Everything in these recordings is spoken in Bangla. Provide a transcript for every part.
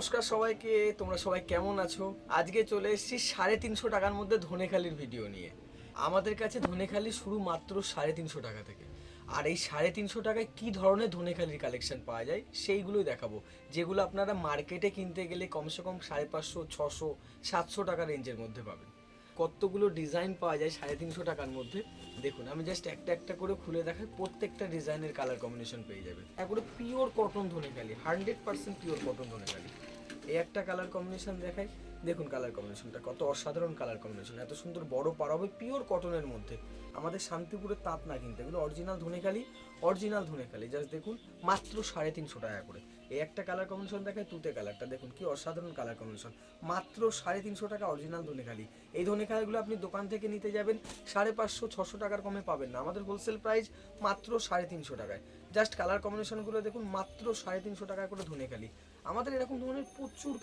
নমস্কার সবাইকে, তোমরা সবাই কেমন আছো? আজকে চলে এসেছি 350 টাকার মধ্যে ধনেখালির ভিডিও নিয়ে। আমাদের কাছে ধনেখালি শুরু মাত্র 350 টাকা থেকে। আর এই 350 টাকায় কী ধরনের ধনেখালির কালেকশন পাওয়া যায় সেইগুলোই দেখাবো, যেগুলো আপনারা মার্কেটে কিনতে গেলে কমসে কম 550, 600, 700 টাকা রেঞ্জের মধ্যে পাবেন। কতগুলো ডিজাইন পাওয়া যায় 350 টাকার মধ্যে। দেখুন, আমি জাস্ট একটা একটা করে খুলে দেখাই, প্রত্যেকটা ডিজাইনের কালার কম্বিনেশন পেয়ে যাবে। একবারে pure cotton Dhanekhali, 100% pure cotton Dhanekhali. এই একটা কালার কম্বিনেশন দেখাই, দেখুন কালার কম্বিনেশনটা কত অসাধারণ কালার কম্বিনেশন, এত সুন্দর বড় পাড়া হবে পিওর কটনের মধ্যে। আমাদের শান্তিপুরের তাঁত না কিনতে, এগুলো অরিজিনাল ধনেখালি জাস্ট দেখুন মাত্র 350 টাকা করে। এই একটা কালার কম্বিনেশন দেখায়, তুতে কালারটা দেখুন কি অসাধারণ কালার কম্বিনেশন, মাত্র 350 টাকা অরিজিনাল ধনেখালি। এই ধনেখালিগুলো আপনি দোকান থেকে নিতে যাবেন 550, 600 টাকার কমে পাবেন না। আমাদের হোলসেল প্রাইস মাত্র 350 টাকায়। জাস্ট কালার কম্বিনেশনগুলো দেখুন, মাত্র 350 টাকা করে ধনেখালি। আমাদের এরকম ধরনের প্রচুর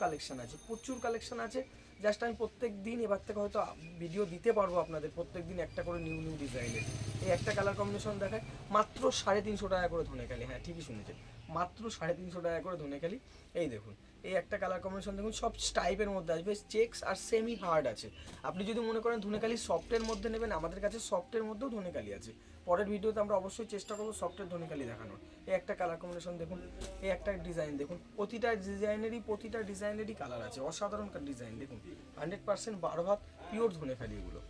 কালেকশন আছে। জাস্ট আমি প্রত্যেক দিন এবার থেকে হয়তো ভিডিও দিতে পারবো আপনাদের, প্রত্যেক দিন একটা করে নিউ ডিজাইনের। এই একটা কালার কম্বিনেশন দেখায়, মাত্র 350 টাকা করে ধনেখালি। হ্যাঁ, ঠিকই শুনেছেন, মাত্র 350 টাকা করে ধনেখালি। এই দেখুন, এই একটা কালার কম্বিনেশন দেখুন, সব টাইপের মধ্যে আসবে, চেক্স আর সেমি হার্ড আছে। আপনি যদি মনে করেন ধনেখালি সফটের মধ্যে নেবেন, আমাদের কাছে সফটের মধ্যেও ধনেখালি আছে। পরের ভিডিওতে আমরা অবশ্যই চেষ্টা করবো সফটের ধনেখালি দেখানোর। এই একটা কালার কম্বিনেশন দেখুন, এই একটা ডিজাইন দেখুন, প্রতিটা ডিজাইনেরই কালার আছে, অসাধারণ ডিজাইন দেখুন। 100% 12 ভাগ পিওর ধনেখালি এগুলো।